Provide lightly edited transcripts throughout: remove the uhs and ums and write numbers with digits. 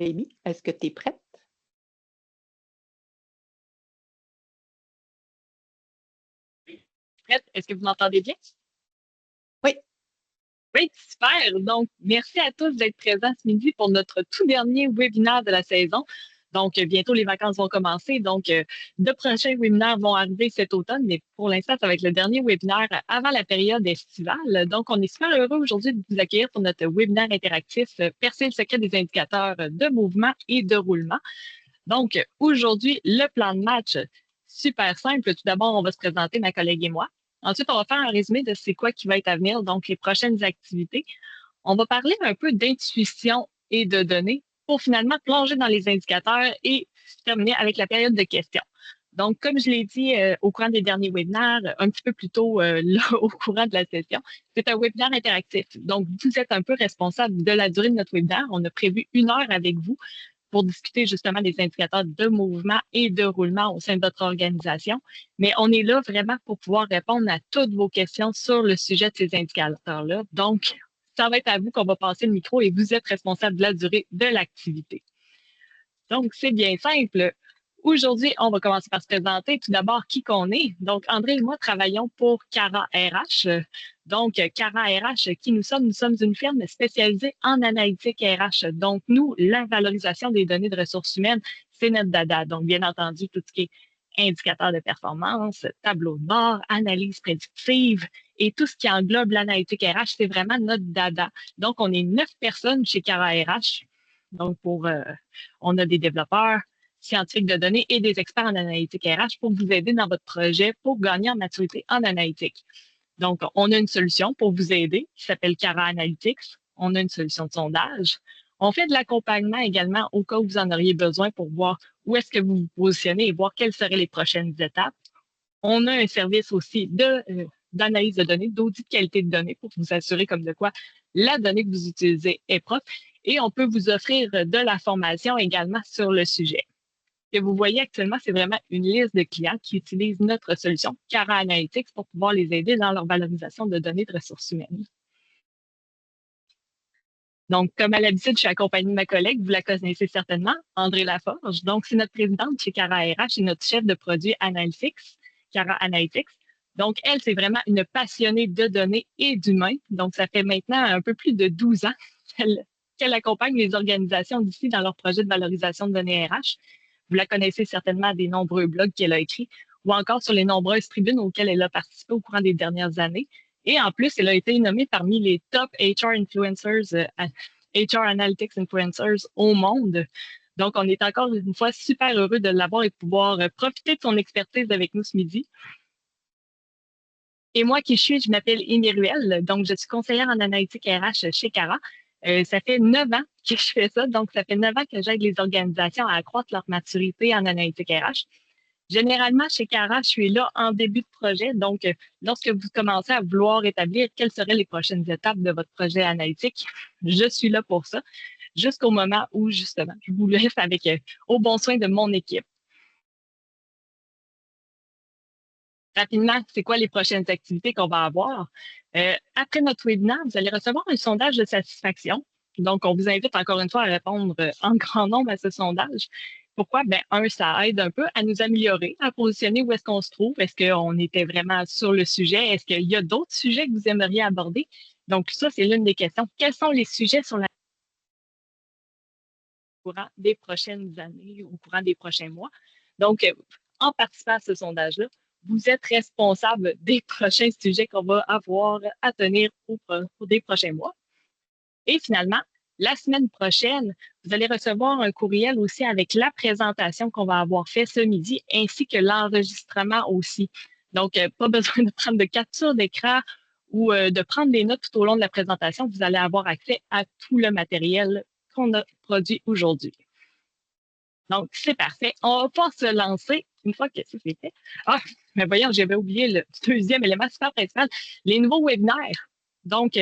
Amy, est-ce que tu es prête? Prête? Est-ce que vous m'entendez bien? Oui, Oui, super. Donc, merci à tous d'être présents ce midi pour notre tout dernier webinaire de la saison. Donc, bientôt, les vacances vont commencer. Donc, de prochains webinaires vont arriver cet automne, mais pour l'instant, ça va être le dernier webinaire avant la période estivale. Donc, on est super heureux aujourd'hui de vous accueillir pour notre webinaire interactif Percer le secret des indicateurs de mouvement et de roulement. Donc, aujourd'hui, le plan de match, super simple. Tout d'abord, on va se présenter, ma collègue et moi. Ensuite, on va faire un résumé de c'est quoi qui va être à venir, donc les prochaines activités. On va parler un peu d'intuition et de données pour finalement plonger dans les indicateurs et terminer avec la période de questions. Donc, comme je l'ai dit au courant des derniers webinaires, un petit peu plus tôt là, au courant de la session, c'est un webinaire interactif. Donc, vous êtes un peu responsable de la durée de notre webinaire. On a prévu 1 heure avec vous pour discuter justement des indicateurs de mouvement et de roulement au sein de votre organisation. Mais on est là vraiment pour pouvoir répondre à toutes vos questions sur le sujet de ces indicateurs-là. Donc, ça va être à vous qu'on va passer le micro et vous êtes responsable de la durée de l'activité. Donc, c'est bien simple. Aujourd'hui, on va commencer par se présenter tout d'abord qui qu'on est. Donc, André et moi travaillons pour Cara RH. Donc, Cara RH, qui nous sommes? Nous sommes une firme spécialisée en analytique RH. Donc, nous, la valorisation des données de ressources humaines, c'est notre dada. Donc, bien entendu, tout ce qui est indicateurs de performance, tableau de bord, analyse prédictive et tout ce qui englobe l'analytique RH, c'est vraiment notre dada. Donc, on est 9 personnes chez Cara RH. Donc, on a des développeurs scientifiques de données et des experts en analytique RH pour vous aider dans votre projet pour gagner en maturité en analytique. Donc, on a une solution pour vous aider qui s'appelle Cara Analytics. On a une solution de sondage. On fait de l'accompagnement également au cas où vous en auriez besoin pour voir où est-ce que vous vous positionnez et voir quelles seraient les prochaines étapes. On a un service aussi d'analyse de données, d'audit de qualité de données pour vous assurer comme de quoi la donnée que vous utilisez est propre. Et on peut vous offrir de la formation également sur le sujet. Ce que vous voyez actuellement, c'est vraiment une liste de clients qui utilisent notre solution, Cara Analytics, pour pouvoir les aider dans leur valorisation de données de ressources humaines. Donc, comme à l'habitude, je suis accompagnée de ma collègue, vous la connaissez certainement, André Laforge. Donc, c'est notre présidente chez Cara RH et notre chef de produit Analytics, Cara Analytics. Donc, elle, c'est vraiment une passionnée de données et d'humains. Donc, ça fait maintenant un peu plus de 12 ans qu'elle accompagne les organisations d'ici dans leur projet de valorisation de données RH. Vous la connaissez certainement des nombreux blogs qu'elle a écrits ou encore sur les nombreuses tribunes auxquelles elle a participé au courant des dernières années. Et en plus, elle a été nommée parmi les top HR influencers, HR Analytics influencers au monde. Donc, on est encore une fois super heureux de l'avoir et de pouvoir profiter de son expertise avec nous ce midi. Et moi, qui je m'appelle Amy Ruel. Donc, je suis conseillère en analytique RH chez Cara. Ça fait 9 ans que je fais ça. Donc, ça fait 9 ans que j'aide les organisations à accroître leur maturité en analytique RH. Généralement, chez Cara, je suis là en début de projet. Donc, lorsque vous commencez à vouloir établir quelles seraient les prochaines étapes de votre projet analytique, je suis là pour ça, jusqu'au moment où, justement, je vous laisse avec au bon soin de mon équipe. Rapidement, c'est quoi les prochaines activités qu'on va avoir? Après notre webinaire, vous allez recevoir un sondage de satisfaction. Donc, on vous invite encore une fois à répondre en grand nombre à ce sondage. Pourquoi? Ben, ça aide un peu à nous améliorer, à positionner où est-ce qu'on se trouve. Est-ce qu'on était vraiment sur le sujet? Est-ce qu'il y a d'autres sujets que vous aimeriez aborder? Donc, ça, c'est l'une des questions. Quels sont les sujets sur la au courant des prochaines années, au courant des prochains mois? Donc, en participant à ce sondage-là, vous êtes responsable des prochains sujets qu'on va avoir à tenir pour des prochains mois. Et finalement, la semaine prochaine, vous allez recevoir un courriel aussi avec la présentation qu'on va avoir fait ce midi, ainsi que l'enregistrement aussi. Donc, pas besoin de prendre de capture d'écran ou de prendre des notes tout au long de la présentation. Vous allez avoir accès à tout le matériel qu'on a produit aujourd'hui. Donc, c'est parfait. On va pouvoir se lancer une fois que ça c'est fait. Ah, mais voyons, j'avais oublié le deuxième élément super principal, les nouveaux webinaires. Donc,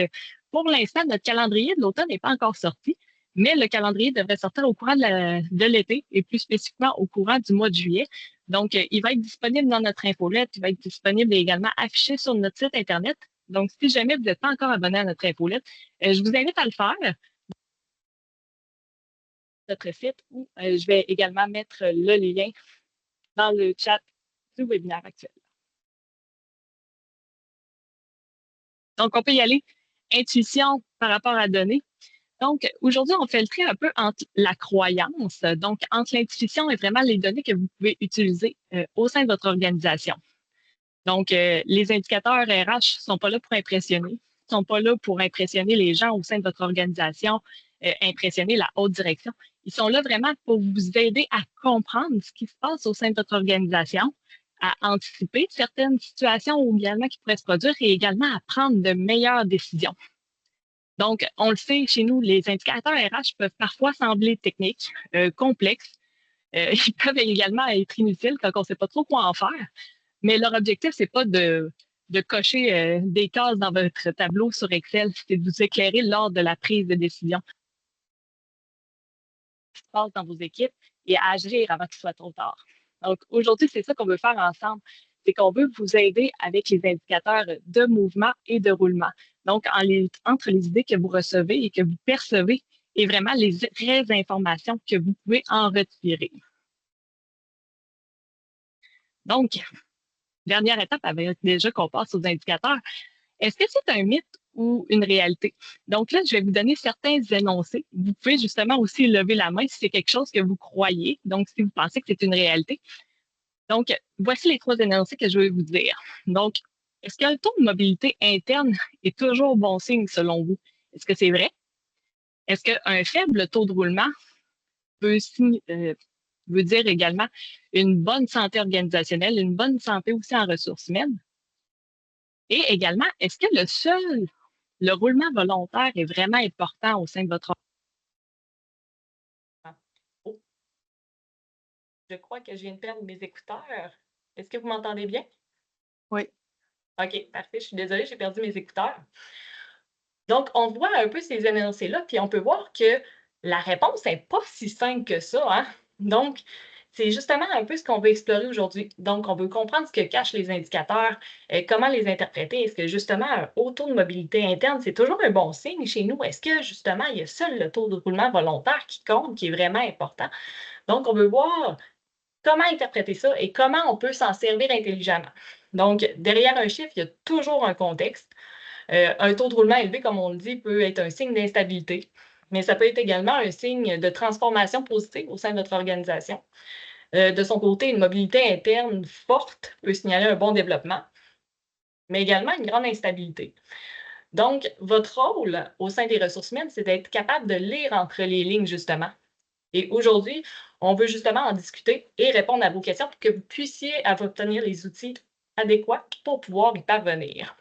pour l'instant, notre calendrier de l'automne n'est pas encore sorti, mais le calendrier devrait sortir au courant de l'été et plus spécifiquement au courant du mois de juillet. Donc, il va être disponible dans notre infolette, il va être disponible également affiché sur notre site Internet. Donc, si jamais vous n'êtes pas encore abonné à notre infolette, je vous invite à le faire. notre site ou je vais également mettre le lien dans le chat du webinaire actuel. Donc, on peut y aller. Intuition par rapport à données. Donc, aujourd'hui, on fait le trait un peu entre la croyance, donc entre l'intuition et vraiment les données que vous pouvez utiliser au sein de votre organisation. Donc, les indicateurs RH ne sont pas là pour impressionner, ne sont pas là pour impressionner les gens au sein de votre organisation, impressionner la haute direction. Ils sont là vraiment pour vous aider à comprendre ce qui se passe au sein de votre organisation, à anticiper certaines situations ou également qui pourraient se produire et également à prendre de meilleures décisions. Donc, on le sait, chez nous, les indicateurs RH peuvent parfois sembler techniques, complexes. Ils peuvent également être inutiles quand on ne sait pas trop quoi en faire. Mais leur objectif, c'est pas de cocher des cases dans votre tableau sur Excel, c'est de vous éclairer lors de la prise de décision. Ce qui se passe dans vos équipes et à agir avant qu'il soit trop tard. Donc, aujourd'hui, c'est ça qu'on veut faire ensemble. C'est qu'on veut vous aider avec les indicateurs de mouvement et de roulement. Donc, entre les idées que vous recevez et que vous percevez et vraiment les vraies informations que vous pouvez en retirer. Donc, dernière étape, avec déjà qu'on passe aux indicateurs, est-ce que c'est un mythe ou une réalité? Donc là, je vais vous donner certains énoncés. Vous pouvez justement aussi lever la main si c'est quelque chose que vous croyez, donc si vous pensez que c'est une réalité. Donc, voici les 3 énoncés que je vais vous dire. Donc, est-ce que le taux de mobilité interne est toujours bon signe selon vous? Est-ce que c'est vrai? Est-ce qu'un faible taux de roulement veut dire également une bonne santé organisationnelle, une bonne santé aussi en ressources humaines? Et également, est-ce que le roulement volontaire est vraiment important au sein de votre organisation? Oh, je crois que je viens de perdre mes écouteurs. Est-ce que vous m'entendez bien? Oui. OK, parfait. Je suis désolée, j'ai perdu mes écouteurs. Donc, on voit un peu ces énoncés-là, puis on peut voir que la réponse n'est pas si simple que ça, hein? Donc, c'est justement un peu ce qu'on veut explorer aujourd'hui. Donc, on veut comprendre ce que cachent les indicateurs, comment les interpréter. Est-ce que justement un haut taux de mobilité interne, c'est toujours un bon signe chez nous? Est-ce que justement, il y a seul le taux de roulement volontaire qui compte, qui est vraiment important? Donc, on veut voir comment interpréter ça et comment on peut s'en servir intelligemment. Donc, derrière un chiffre, il y a toujours un contexte. Un taux de roulement élevé, comme on le dit, peut être un signe d'instabilité, mais ça peut être également un signe de transformation positive au sein de notre organisation. De son côté, une mobilité interne forte peut signaler un bon développement, mais également une grande instabilité. Donc, votre rôle au sein des ressources humaines, c'est d'être capable de lire entre les lignes, justement. Et aujourd'hui, on veut justement en discuter et répondre à vos questions pour que vous puissiez obtenir les outils adéquats pour pouvoir y parvenir.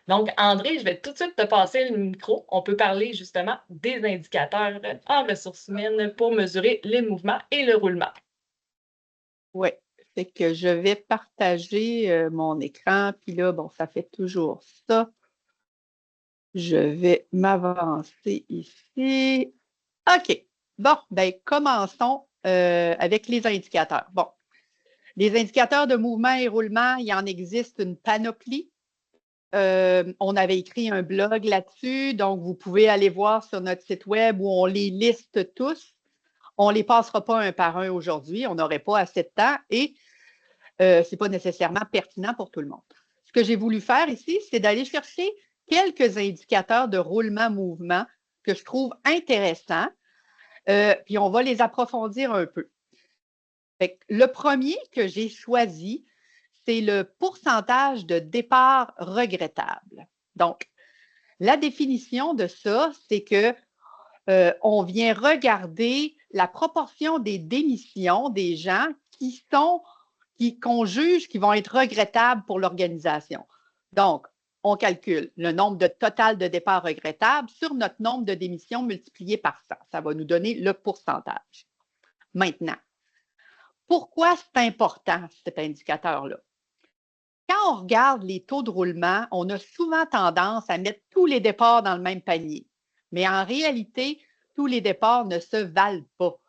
Donc, André, je vais tout de suite te passer le micro. On peut parler justement des indicateurs en ressources humaines pour mesurer les mouvements et le roulement. Oui. Fait que je vais partager mon écran. Puis là, bon, ça fait toujours ça. Je vais m'avancer ici. OK. Bon, bien, commençons avec les indicateurs. Bon, les indicateurs de mouvement et roulement, il en existe une panoplie. On avait écrit un blog là-dessus, donc vous pouvez aller voir sur notre site web où on les liste tous. On ne les passera pas un par un aujourd'hui, on n'aurait pas assez de temps et ce n'est pas nécessairement pertinent pour tout le monde. Ce que j'ai voulu faire ici, c'est d'aller chercher quelques indicateurs de roulement-mouvement que je trouve intéressants, puis on va les approfondir un peu. Le premier que j'ai choisi, c'est le pourcentage de départ regrettable. Donc, la définition de ça, c'est que on vient regarder la proportion des démissions des gens qu'on juge qui vont être regrettables pour l'organisation. Donc, on calcule le nombre de total de départs regrettables sur notre nombre de démissions multiplié par 100. Ça va nous donner le pourcentage. Maintenant, pourquoi c'est important cet indicateur-là? Quand on regarde les taux de roulement, on a souvent tendance à mettre tous les départs dans le même panier. Mais en réalité, tous les départs ne se valent pas.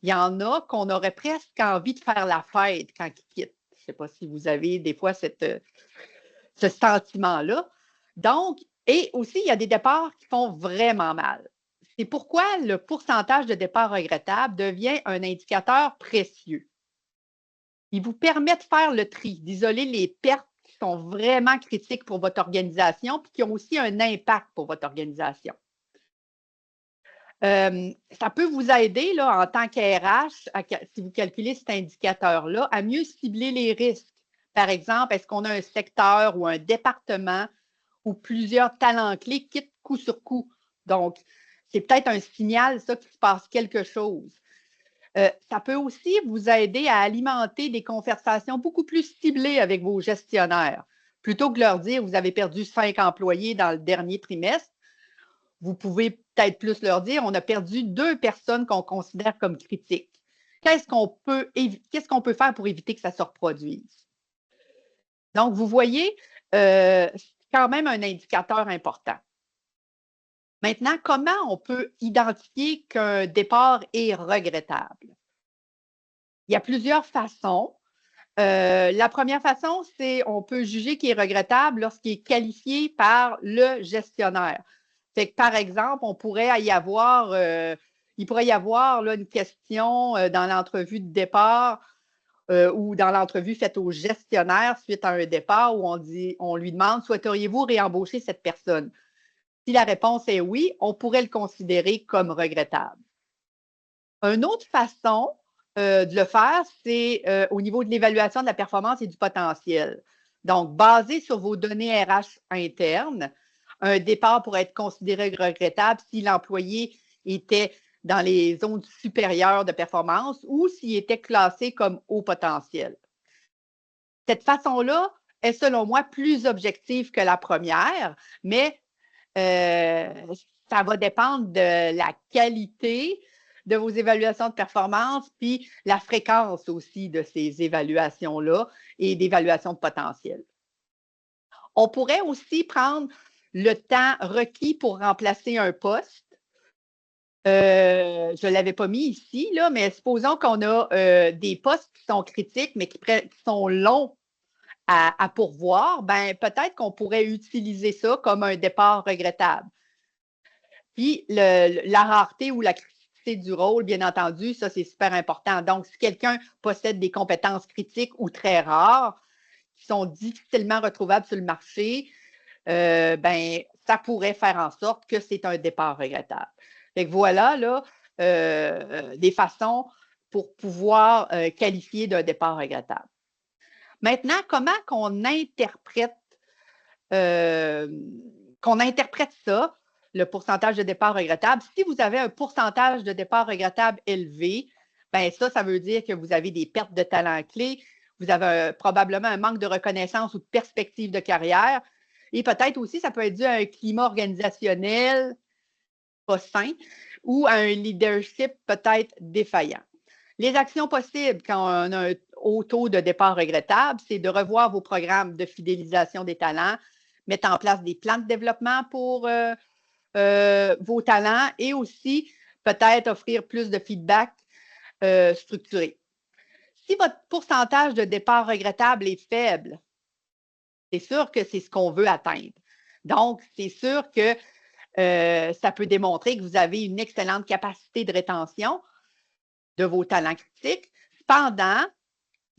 Il y en a qu'on aurait presque envie de faire la fête quand ils quittent. Je ne sais pas si vous avez des fois ce sentiment-là. Donc, et aussi, il y a des départs qui font vraiment mal. C'est pourquoi le pourcentage de départ regrettable devient un indicateur précieux. Il vous permet de faire le tri, d'isoler les pertes qui sont vraiment critiques pour votre organisation et qui ont aussi un impact pour votre organisation. Ça peut vous aider là, en tant qu'RH, si vous calculez cet indicateur-là, à mieux cibler les risques. Par exemple, est-ce qu'on a un secteur ou un département où plusieurs talents clés quittent coup sur coup? Donc, c'est peut-être un signal, ça, qu'il se passe quelque chose. Ça peut aussi vous aider à alimenter des conversations beaucoup plus ciblées avec vos gestionnaires. Plutôt que de leur dire, vous avez perdu 5 employés dans le dernier trimestre, vous pouvez peut-être plus leur dire, on a perdu 2 personnes qu'on considère comme critiques. Qu'est-ce qu'on peut faire pour éviter que ça se reproduise? Donc, vous voyez, c'est quand même un indicateur important. Maintenant, comment on peut identifier qu'un départ est regrettable? Il y a plusieurs façons. La première façon, c'est on peut juger qu'il est regrettable lorsqu'il est qualifié par le gestionnaire. Fait que, par exemple, il pourrait y avoir là, une question dans l'entrevue de départ ou dans l'entrevue faite au gestionnaire suite à un départ où on lui demande, souhaiteriez-vous réembaucher cette personne? Si la réponse est oui, on pourrait le considérer comme regrettable. Une autre façon de le faire, c'est au niveau de l'évaluation de la performance et du potentiel. Donc, basé sur vos données RH internes, un départ pourrait être considéré regrettable si l'employé était dans les zones supérieures de performance ou s'il était classé comme haut potentiel. Cette façon-là est, selon moi, plus objective que la première, mais ça va dépendre de la qualité de vos évaluations de performance, puis la fréquence aussi de ces évaluations-là et d'évaluation de potentiel. On pourrait aussi prendre le temps requis pour remplacer un poste. Je ne l'avais pas mis ici, là, mais supposons qu'on a des postes qui sont critiques, mais qui sont longs à pourvoir, ben, peut-être qu'on pourrait utiliser ça comme un départ regrettable. Puis, la rareté ou la criticité du rôle, bien entendu, ça, c'est super important. Donc, si quelqu'un possède des compétences critiques ou très rares, qui sont difficilement retrouvables sur le marché, ben, ça pourrait faire en sorte que c'est un départ regrettable. Fait que voilà, là, des façons pour pouvoir qualifier d'un départ regrettable. Maintenant, comment qu'on interprète ça, le pourcentage de départ regrettable? Si vous avez un pourcentage de départ regrettable élevé, bien ça veut dire que vous avez des pertes de talents clés, vous avez probablement un manque de reconnaissance ou de perspective de carrière, et peut-être aussi, ça peut être dû à un climat organisationnel pas sain ou à un leadership peut-être défaillant. Les actions possibles quand on a un haut taux de départ regrettable, c'est de revoir vos programmes de fidélisation des talents, mettre en place des plans de développement pour vos talents et aussi peut-être offrir plus de feedback structuré. Si votre pourcentage de départ regrettable est faible, c'est sûr que c'est ce qu'on veut atteindre. Donc, c'est sûr que ça peut démontrer que vous avez une excellente capacité de rétention de vos talents critiques. Cependant,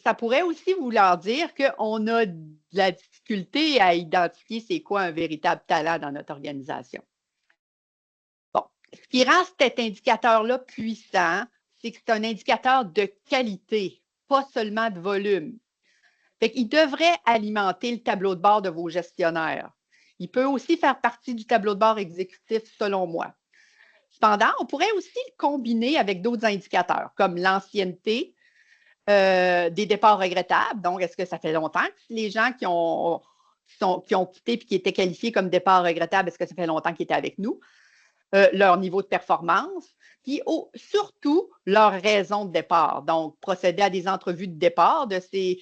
ça pourrait aussi vouloir dire qu'on a de la difficulté à identifier c'est quoi un véritable talent dans notre organisation. Bon, ce qui rend cet indicateur-là puissant, c'est que c'est un indicateur de qualité, pas seulement de volume. Fait qu'il devrait alimenter le tableau de bord de vos gestionnaires. Il peut aussi faire partie du tableau de bord exécutif, selon moi. Cependant, on pourrait aussi le combiner avec d'autres indicateurs, comme l'ancienneté des départs regrettables. Donc, est-ce que ça fait longtemps que les gens qui ont quitté et qui étaient qualifiés comme départ regrettable, est-ce que ça fait longtemps qu'ils étaient avec nous? Leur niveau de performance, puis surtout leur raison de départ. Donc, procéder à des entrevues de départ de ces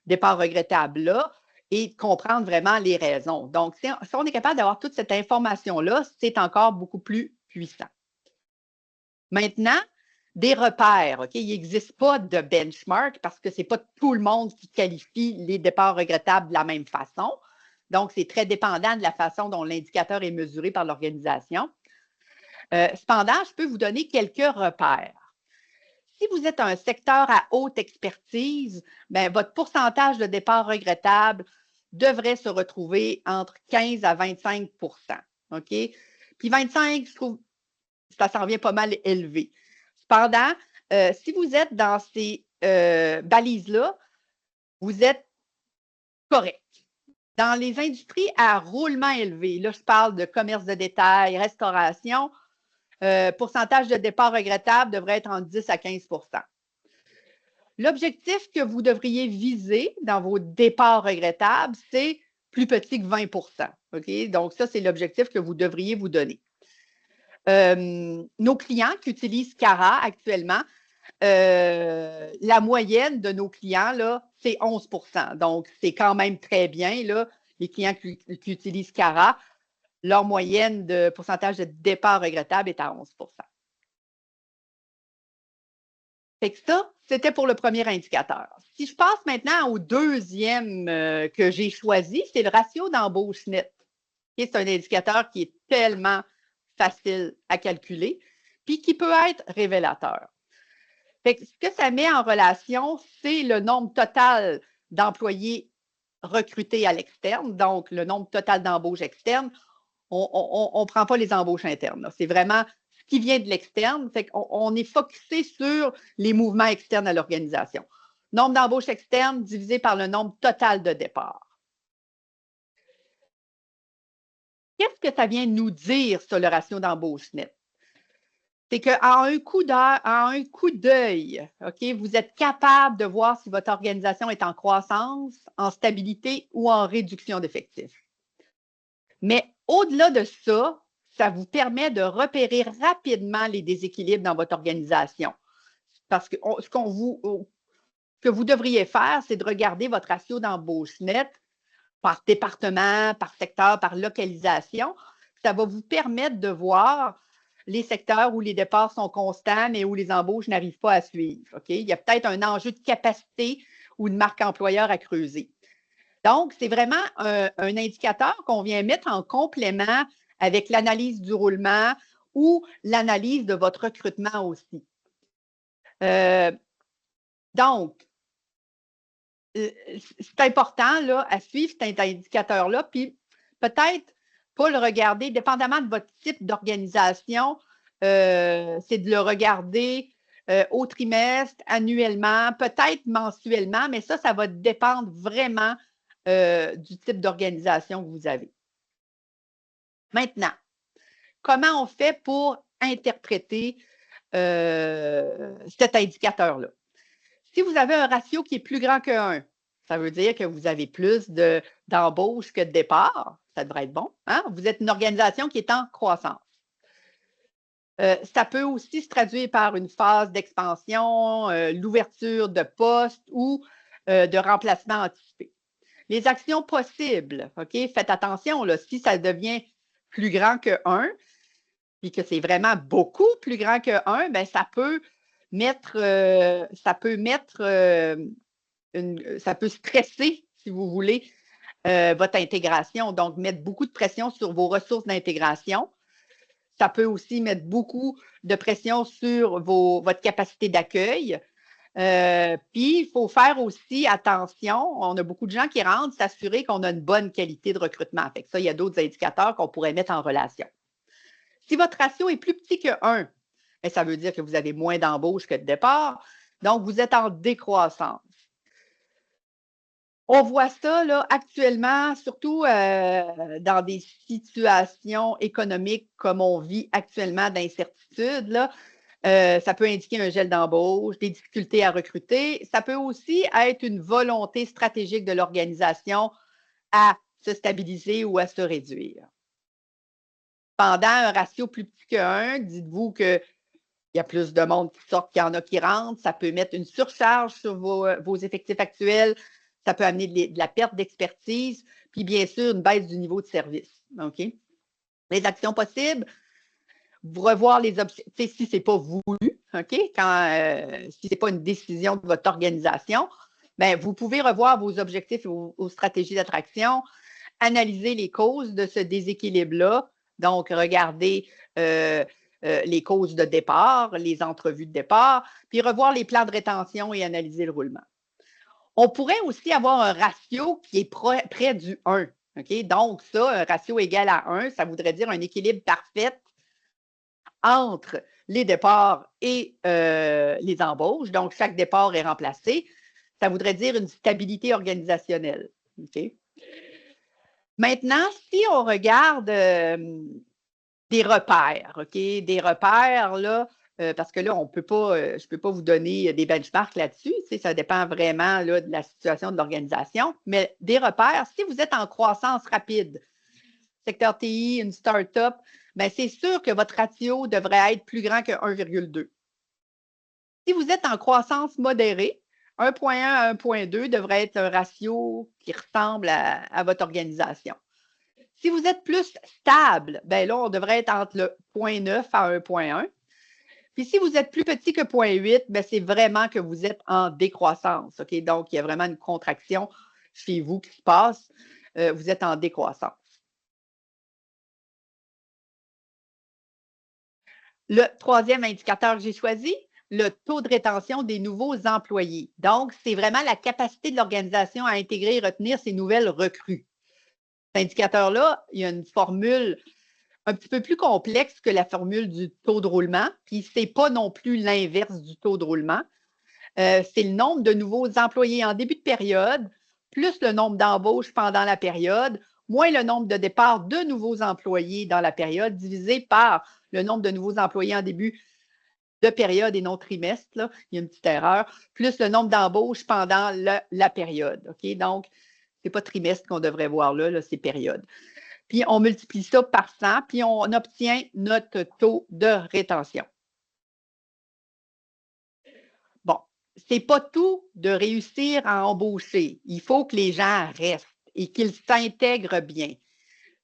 départs regrettables-là et comprendre vraiment les raisons. Donc, si on est capable d'avoir toute cette information-là, c'est encore beaucoup plus puissant. Maintenant, des repères, OK? Il n'existe pas de benchmark parce que ce n'est pas tout le monde qui qualifie les départs regrettables de la même façon. Donc, c'est très dépendant de la façon dont l'indicateur est mesuré par l'organisation. Cependant, je peux vous donner quelques repères. Si vous êtes un secteur à haute expertise, bien, votre pourcentage de départ regrettable devrait se retrouver entre 15 à 25 OK? Puis 25, je trouve, ça s'en vient pas mal élevé. Cependant, si vous êtes dans ces balises-là, vous êtes correct. Dans les industries à roulement élevé, là, je parle de commerce de détail, restauration, pourcentage de départ regrettable devrait être entre 10 à 15 L'objectif que vous devriez viser dans vos départs regrettables, c'est plus petit que 20 OK? Donc, ça, c'est l'objectif que vous devriez vous donner. Nos clients qui utilisent Cara actuellement, la moyenne de nos clients, là, c'est 11 Donc, c'est quand même très bien. Là, les clients qui utilisent Cara, leur moyenne de pourcentage de départ regrettable est à 11 Fait que ça, c'était pour le premier indicateur. Si je passe maintenant au deuxième que j'ai choisi, c'est le ratio d'embauche nette. C'est un indicateur qui est tellement facile à calculer, puis qui peut être révélateur. Fait que ce que ça met en relation, c'est le nombre total d'employés recrutés à l'externe, donc le nombre total d'embauches externes. On ne prend pas les embauches internes. C'est vraiment ce qui vient de l'externe. Fait qu'on est focusé sur les mouvements externes à l'organisation. Nombre d'embauches externes divisé par le nombre total de départs. Qu'est-ce que ça vient nous dire sur le ratio d'embauche nette? C'est qu'en un coup d'œil, OK, vous êtes capable de voir si votre organisation est en croissance, en stabilité ou en réduction d'effectifs. Mais au-delà de ça, ça vous permet de repérer rapidement les déséquilibres dans votre organisation. Parce que ce que vous devriez faire, c'est de regarder votre ratio d'embauche nette par département, par secteur, par localisation. Ça va vous permettre de voir les secteurs où les départs sont constants, mais où les embauches n'arrivent pas à suivre. Okay? Il y a peut-être un enjeu de capacité ou de marque employeur à creuser. Donc, c'est vraiment un indicateur qu'on vient mettre en complément avec l'analyse du roulement ou l'analyse de votre recrutement aussi. Donc, c'est important là, à suivre cet indicateur-là, puis peut-être pas le regarder, dépendamment de votre type d'organisation, c'est de le regarder au trimestre, annuellement, peut-être mensuellement, mais ça va dépendre vraiment du type d'organisation que vous avez. Maintenant, comment on fait pour interpréter cet indicateur-là? Si vous avez un ratio qui est plus grand que 1, ça veut dire que vous avez plus d'embauches que de départs. Ça devrait être bon. Hein? Vous êtes une organisation qui est en croissance. Ça peut aussi se traduire par une phase d'expansion, l'ouverture de postes ou de remplacement anticipé. Les actions possibles, OK? Faites attention, là, si ça devient plus grand que 1, puis que c'est vraiment beaucoup plus grand que 1, bien, ça peut stresser, si vous voulez, votre intégration. Donc, mettre beaucoup de pression sur vos ressources d'intégration. Ça peut aussi mettre beaucoup de pression sur votre capacité d'accueil. Puis, il faut faire aussi attention. On a beaucoup de gens qui rentrent, s'assurer qu'on a une bonne qualité de recrutement. Fait que ça, il y a d'autres indicateurs qu'on pourrait mettre en relation. Si votre ratio est plus petit que 1, bien, ça veut dire que vous avez moins d'embauches que de départ. Donc, vous êtes en décroissance. On voit ça là, actuellement, surtout dans des situations économiques comme on vit actuellement d'incertitude. Ça peut indiquer un gel d'embauche, des difficultés à recruter. Ça peut aussi être une volonté stratégique de l'organisation à se stabiliser ou à se réduire. Pendant un ratio plus petit que 1, dites-vous qu'il y a plus de monde qui sort qu'il y en a qui rentrent. Ça peut mettre une surcharge sur vos effectifs actuels. Ça peut amener de la perte d'expertise, puis bien sûr, une baisse du niveau de service. OK? Les actions possibles, revoir les objectifs si ce n'est pas voulu, OK? Si ce n'est pas une décision de votre organisation, bien, vous pouvez revoir vos objectifs et vos stratégies d'attraction, analyser les causes de ce déséquilibre-là. Donc, regardez les causes de départ, les entrevues de départ, puis revoir les plans de rétention et analyser le roulement. On pourrait aussi avoir un ratio qui est près du 1. Okay? Donc, ça, un ratio égal à 1, ça voudrait dire un équilibre parfait entre les départs et les embauches. Donc, chaque départ est remplacé. Ça voudrait dire une stabilité organisationnelle. Okay? Maintenant, si on regarde des repères, OK? Des repères, là, parce que là, je ne peux pas vous donner des benchmarks là-dessus. Ça dépend vraiment là, de la situation de l'organisation. Mais des repères, si vous êtes en croissance rapide, secteur TI, une start-up, bien, c'est sûr que votre ratio devrait être plus grand que 1,2. Si vous êtes en croissance modérée, 1,1 à 1,2 devrait être un ratio qui ressemble à votre organisation. Si vous êtes plus stable, bien là, on devrait être entre le 0,9 à 1,1. Puis si vous êtes plus petit que 0,8, bien, c'est vraiment que vous êtes en décroissance. OK? Donc, il y a vraiment une contraction chez vous qui se passe. Vous êtes en décroissance. Le troisième indicateur que j'ai choisi, le taux de rétention des nouveaux employés. Donc, c'est vraiment la capacité de l'organisation à intégrer et retenir ces nouvelles recrues. Cet indicateur-là, il y a une formule un petit peu plus complexe que la formule du taux de roulement, puis ce n'est pas non plus l'inverse du taux de roulement. C'est le nombre de nouveaux employés en début de période, plus le nombre d'embauches pendant la période, moins le nombre de départs de nouveaux employés dans la période, divisé par le nombre de nouveaux employés en début de période et non trimestre. Là. Il y a une petite erreur, plus le nombre d'embauches pendant la période. OK? Donc, ce n'est pas trimestre qu'on devrait voir là c'est période. Puis on multiplie ça par 100, puis on obtient notre taux de rétention. Bon, c'est pas tout de réussir à embaucher. Il faut que les gens restent et qu'ils s'intègrent bien.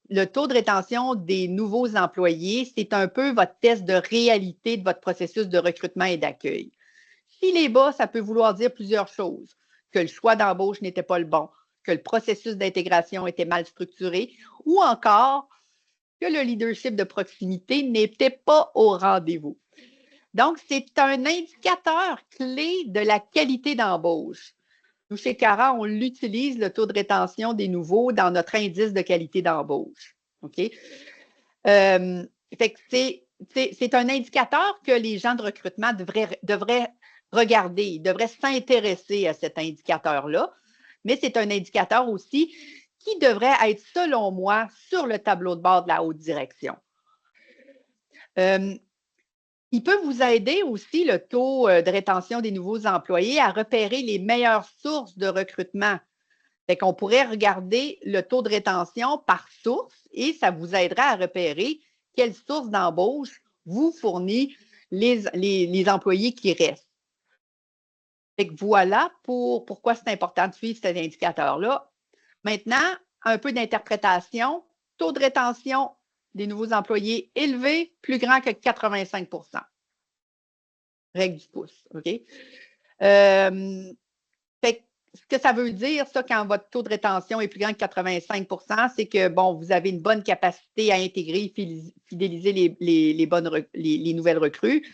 Le taux de rétention des nouveaux employés, c'est un peu votre test de réalité de votre processus de recrutement et d'accueil. S'il est bas, ça peut vouloir dire plusieurs choses. Que le choix d'embauche n'était pas le bon, que le processus d'intégration était mal structuré ou encore que le leadership de proximité n'était pas au rendez-vous. Donc, c'est un indicateur clé de la qualité d'embauche. Nous, chez Cara, on l'utilise, le taux de rétention des nouveaux, dans notre indice de qualité d'embauche. OK? Fait que c'est un indicateur que les gens de recrutement devraient regarder, ils devraient s'intéresser à cet indicateur-là, mais c'est un indicateur aussi qui devrait être, selon moi, sur le tableau de bord de la haute direction. Il peut vous aider aussi, le taux de rétention des nouveaux employés, à repérer les meilleures sources de recrutement. Fait qu'on pourrait regarder le taux de rétention par source et ça vous aidera à repérer quelle source d'embauche vous fournit les employés qui restent. Fait que voilà pourquoi c'est important de suivre cet indicateur-là. Maintenant, un peu d'interprétation. Taux de rétention des nouveaux employés élevé, plus grand que 85 %. Règle du pouce, OK? Fait que ce que ça veut dire, ça, quand votre taux de rétention est plus grand que 85 %, c'est que, bon, vous avez une bonne capacité à intégrer et fidéliser les nouvelles recrues.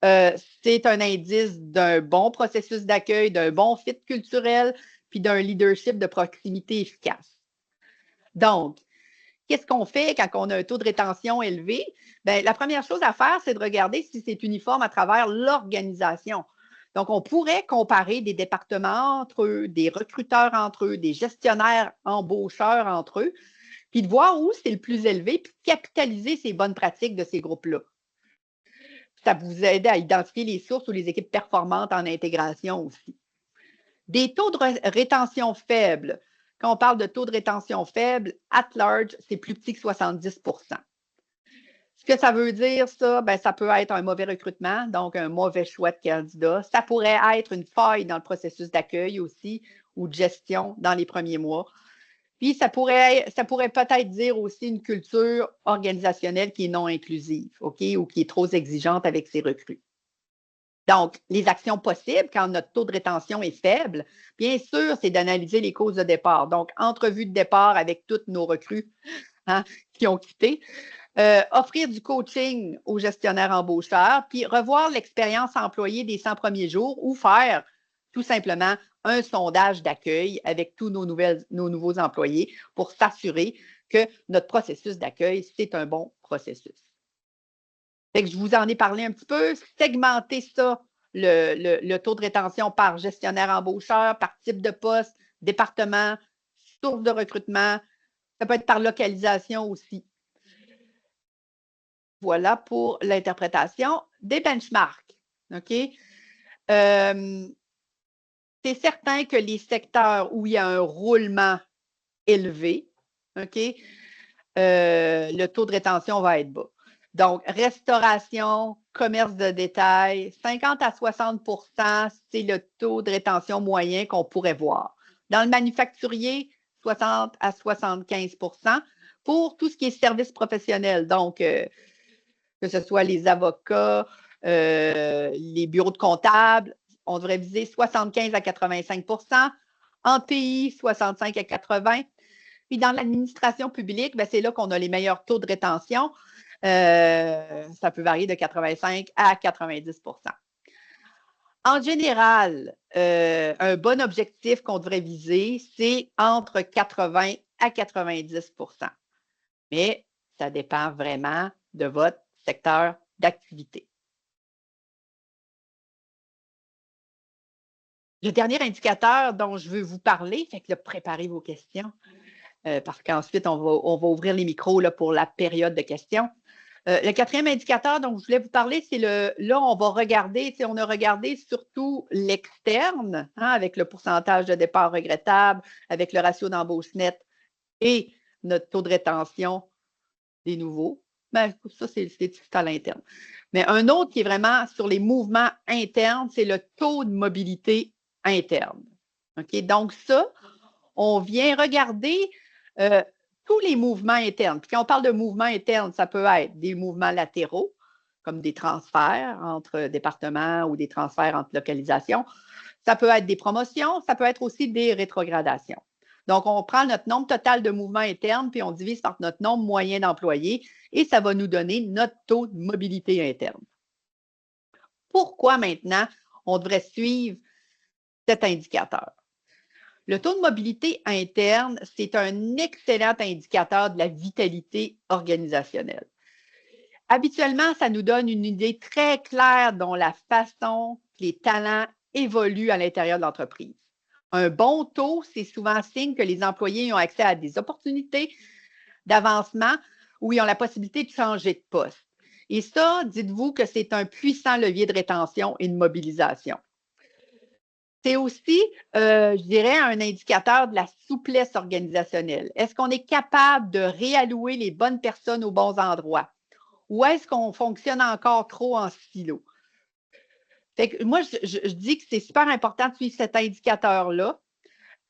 C'est un indice d'un bon processus d'accueil, d'un bon fit culturel, puis d'un leadership de proximité efficace. Donc, qu'est-ce qu'on fait quand on a un taux de rétention élevé? Bien, la première chose à faire, c'est de regarder si c'est uniforme à travers l'organisation. Donc, on pourrait comparer des départements entre eux, des recruteurs entre eux, des gestionnaires embaucheurs entre eux, puis de voir où c'est le plus élevé, puis capitaliser ces bonnes pratiques de ces groupes-là. Ça vous aide à identifier les sources ou les équipes performantes en intégration aussi. Des taux de rétention faibles. Quand on parle de taux de rétention faible, at large, c'est plus petit que 70 %. Ce que ça veut dire, ça, bien, ça peut être un mauvais recrutement, donc un mauvais choix de candidat. Ça pourrait être une faille dans le processus d'accueil aussi ou de gestion dans les premiers mois. Puis, ça pourrait peut-être dire aussi une culture organisationnelle qui est non inclusive, OK, ou qui est trop exigeante avec ses recrues. Donc, les actions possibles quand notre taux de rétention est faible, bien sûr, c'est d'analyser les causes de départ. Donc, entrevue de départ avec toutes nos recrues qui ont quitté. Offrir du coaching aux gestionnaires embaucheurs, puis revoir l'expérience employée des 100 premiers jours ou faire tout simplement un sondage d'accueil avec tous nos nouveaux employés pour s'assurer que notre processus d'accueil, c'est un bon processus. Fait que je vous en ai parlé un petit peu, segmenter ça, le taux de rétention par gestionnaire embaucheur, par type de poste, département, source de recrutement, ça peut être par localisation aussi. Voilà pour l'interprétation des benchmarks. OK? C'est certain que les secteurs où il y a un roulement élevé, OK, le taux de rétention va être bas. Donc, restauration, commerce de détail, 50 à 60 c'est le taux de rétention moyen qu'on pourrait voir. Dans le manufacturier, 60 à 75 pour tout ce qui est services professionnels. Donc, que ce soit les avocats, les bureaux de comptables, on devrait viser 75 à 85 en pays, 65 à 80. Puis dans l'administration publique, c'est là qu'on a les meilleurs taux de rétention. Ça peut varier de 85 à 90 En général, un bon objectif qu'on devrait viser, c'est entre 80 à 90 Mais ça dépend vraiment de votre secteur d'activité. Le dernier indicateur dont je veux vous parler, fait que là, préparez vos questions, parce qu'ensuite, on va ouvrir les micros là, pour la période de questions. Le quatrième indicateur dont je voulais vous parler, c'est là, on va regarder, on a regardé surtout l'externe, avec le pourcentage de départ regrettable, avec le ratio d'embauche nette et notre taux de rétention des nouveaux. Ben, ça, c'est à l'interne. Mais un autre qui est vraiment sur les mouvements internes, c'est le taux de mobilité interne. OK? Donc, ça, on vient regarder tous les mouvements internes. Puis quand on parle de mouvements internes, ça peut être des mouvements latéraux, comme des transferts entre départements ou des transferts entre localisations. Ça peut être des promotions, ça peut être aussi des rétrogradations. Donc, on prend notre nombre total de mouvements internes, puis on divise par notre nombre moyen d'employés, et ça va nous donner notre taux de mobilité interne. Pourquoi maintenant on devrait suivre cet indicateur? Le taux de mobilité interne, c'est un excellent indicateur de la vitalité organisationnelle. Habituellement, ça nous donne une idée très claire de la façon que les talents évoluent à l'intérieur de l'entreprise. Un bon taux, c'est souvent signe que les employés ont accès à des opportunités d'avancement où ils ont la possibilité de changer de poste. Et ça, dites-vous que c'est un puissant levier de rétention et de mobilisation. C'est aussi, je dirais, un indicateur de la souplesse organisationnelle. Est-ce qu'on est capable de réallouer les bonnes personnes aux bons endroits? Ou est-ce qu'on fonctionne encore trop en silo? Fait que moi, je dis que c'est super important de suivre cet indicateur-là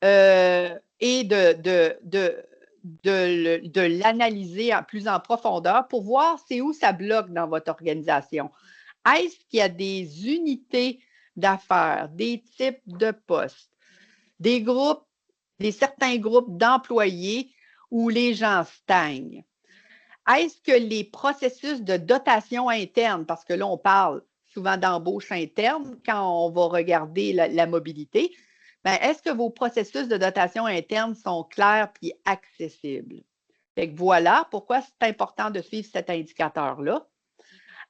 et de l'analyser plus en profondeur pour voir c'est où ça bloque dans votre organisation. Est-ce qu'il y a des unités d'affaires, des types de postes, des groupes, certains groupes d'employés où les gens stagnent? Est-ce que les processus de dotation interne, parce que là, on parle souvent d'embauche interne quand on va regarder la mobilité, est-ce que vos processus de dotation interne sont clairs et accessibles? Fait que voilà pourquoi c'est important de suivre cet indicateur-là.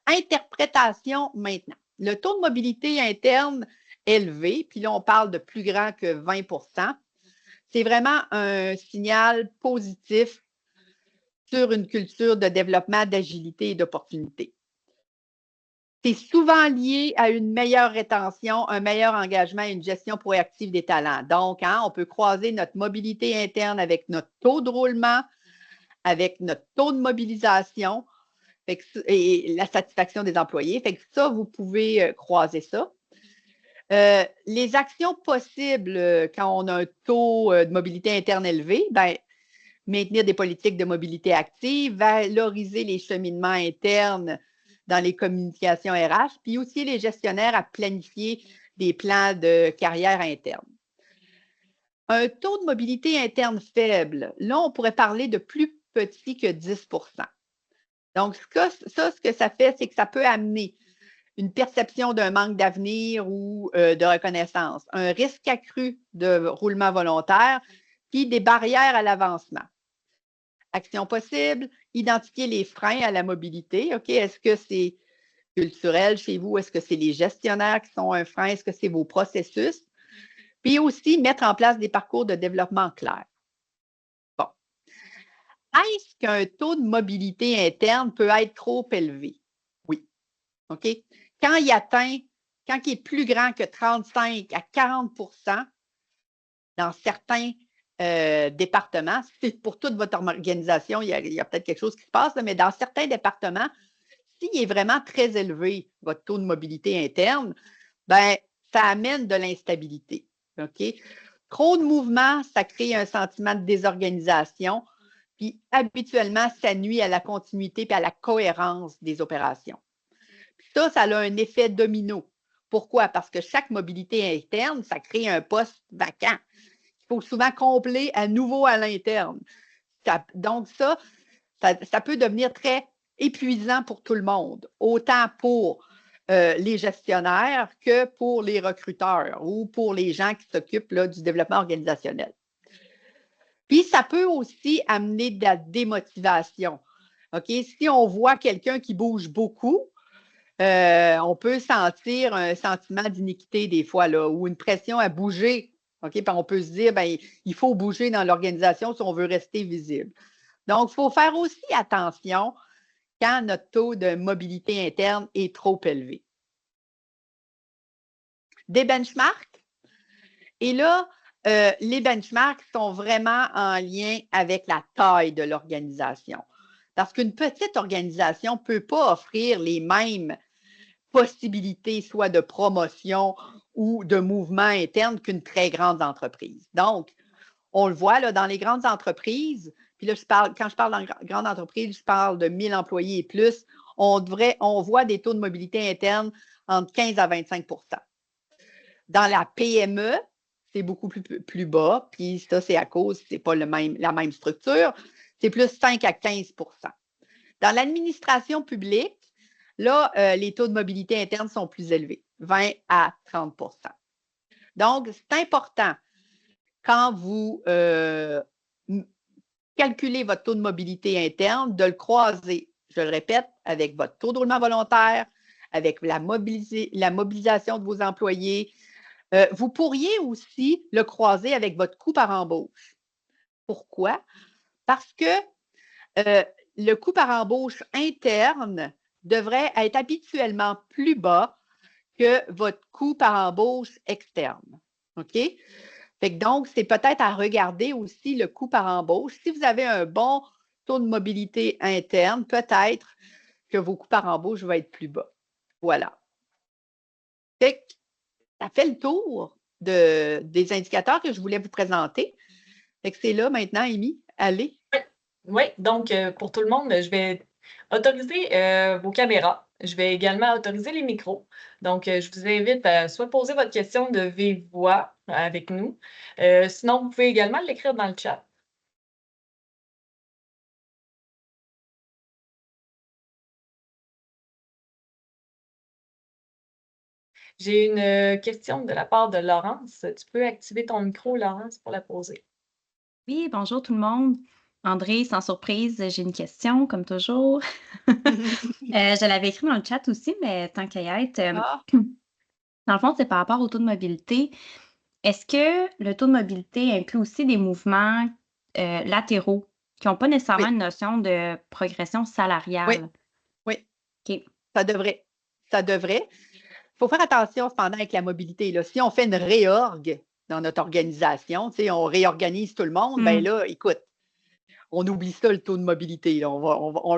Interprétation maintenant. Le taux de mobilité interne élevé, puis là, on parle de plus grand que 20 c'est vraiment un signal positif sur une culture de développement, d'agilité et d'opportunité. C'est souvent lié à une meilleure rétention, un meilleur engagement et une gestion proactive des talents. Donc, on peut croiser notre mobilité interne avec notre taux de roulement, avec notre taux de mobilisation et la satisfaction des employés. Fait que ça, vous pouvez croiser ça. Les actions possibles quand on a un taux de mobilité interne élevé, maintenir des politiques de mobilité active, valoriser les cheminements internes dans les communications RH, puis aussi les gestionnaires à planifier des plans de carrière interne. Un taux de mobilité interne faible, là, on pourrait parler de plus petit que 10 Donc, ce que ça fait, c'est que ça peut amener une perception d'un manque d'avenir ou de reconnaissance, un risque accru de roulement volontaire, puis des barrières à l'avancement. Action possible, identifier les freins à la mobilité. OK, est-ce que c'est culturel chez vous? Est-ce que c'est les gestionnaires qui sont un frein? Est-ce que c'est vos processus? Puis aussi, mettre en place des parcours de développement clairs. Bon. Est-ce qu'un taux de mobilité interne peut être trop élevé? Oui. OK? Quand il atteint, quand il est plus grand que 35 à 40 dans certains départements, c'est pour toute votre organisation, il y a peut-être quelque chose qui se passe, mais dans certains départements, s'il est vraiment très élevé, votre taux de mobilité interne, ben, ça amène de l'instabilité. OK? Trop de mouvements, ça crée un sentiment de désorganisation, puis habituellement, ça nuit à la continuité et à la cohérence des opérations. Ça a un effet domino. Pourquoi? Parce que chaque mobilité interne, ça crée un poste vacant. Il faut souvent combler à nouveau à l'interne. Donc, ça peut devenir très épuisant pour tout le monde, autant pour les gestionnaires que pour les recruteurs ou pour les gens qui s'occupent du développement organisationnel. Puis, ça peut aussi amener de la démotivation. OK? Si on voit quelqu'un qui bouge beaucoup, on peut sentir un sentiment d'iniquité des fois, là, ou une pression à bouger. OK? Puis on peut se dire, ben, il faut bouger dans l'organisation si on veut rester visible. Donc, il faut faire aussi attention quand notre taux de mobilité interne est trop élevé. Des benchmarks. Et là, les benchmarks sont vraiment en lien avec la taille de l'organisation. Parce qu'une petite organisation ne peut pas offrir les mêmes possibilités, soit de promotion ou de mouvement interne qu'une très grande entreprise. Donc, on le voit là, dans les grandes entreprises, puis là, quand je parle de grande entreprise, je parle de 1000 employés et plus, on voit des taux de mobilité interne entre 15 à 25 Dans la PME, c'est beaucoup plus bas, puis ça, c'est à cause, c'est pas la même structure, c'est plus 5 à 15 Dans l'administration publique, là, les taux de mobilité interne sont plus élevés, 20 à 30 Donc, c'est important quand vous calculez votre taux de mobilité interne, de le croiser, je le répète, avec votre taux de roulement volontaire, avec la mobilisation de vos employés. Vous pourriez aussi le croiser avec votre coût par embauche. Pourquoi? Parce que le coût par embauche interne devrait être habituellement plus bas que votre coût par embauche externe. OK? Fait que donc, c'est peut-être à regarder aussi le coût par embauche. Si vous avez un bon taux de mobilité interne, peut-être que vos coûts par embauche vont être plus bas. Voilà. Fait que ça fait le tour des indicateurs que je voulais vous présenter. Fait que c'est là maintenant, Amy. Allez. Oui, donc pour tout le monde, je vais autoriser vos caméras. Je vais également autoriser les micros. Donc, je vous invite à soit poser votre question de vive voix avec nous. Sinon, vous pouvez également l'écrire dans le chat. J'ai une question de la part de Laurence. Tu peux activer ton micro, Laurence, pour la poser. Oui, bonjour tout le monde. André, sans surprise, j'ai une question, comme toujours. Je l'avais écrit dans le chat aussi, mais tant qu'à y être, Ah, dans le fond, c'est par rapport au taux de mobilité. Est-ce que le taux de mobilité inclut aussi des mouvements latéraux qui n'ont pas nécessairement oui, une notion de progression oui, salariale? oui. OK. Ça devrait. Ça devrait. Il faut faire attention cependant avec la mobilité. Là. Si on fait une réorg dans notre organisation, on réorganise tout le monde, ben là, écoute, on oublie ça, le taux de mobilité. Là.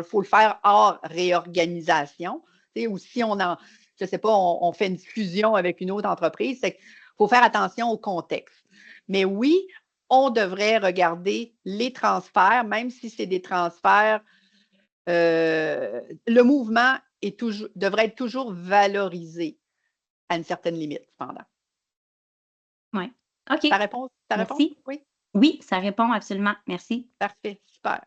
Faut le faire hors réorganisation. Ou si je ne sais pas, on fait une fusion avec une autre entreprise, il faut faire attention au contexte. Mais oui, on devrait regarder les transferts, même si c'est des transferts, le mouvement devrait être toujours valorisé à une certaine limite, cependant. Oui. OK. Ta réponse? Merci. Oui? Oui, ça répond absolument. Merci. Parfait, super.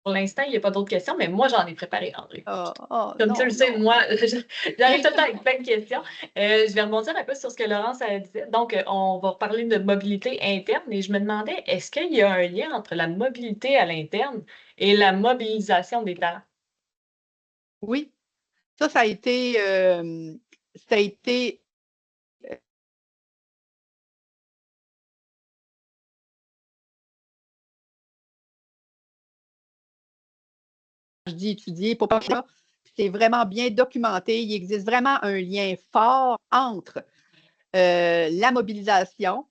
Pour l'instant, il n'y a pas d'autres questions, mais moi, j'en ai préparé, André. Comme Non, tu le sais, non. moi, j'arrive tout le temps avec plein de questions. Je vais rebondir un peu sur ce que Laurence a dit. Donc, on va parler de mobilité interne et je me demandais, est-ce qu'il y a un lien entre la mobilité à l'interne et la mobilisation des talents? Oui, ça a été, ça a été je dis étudier, pour pas ça, c'est vraiment bien documenté. Il existe vraiment un lien fort entre la mobilisation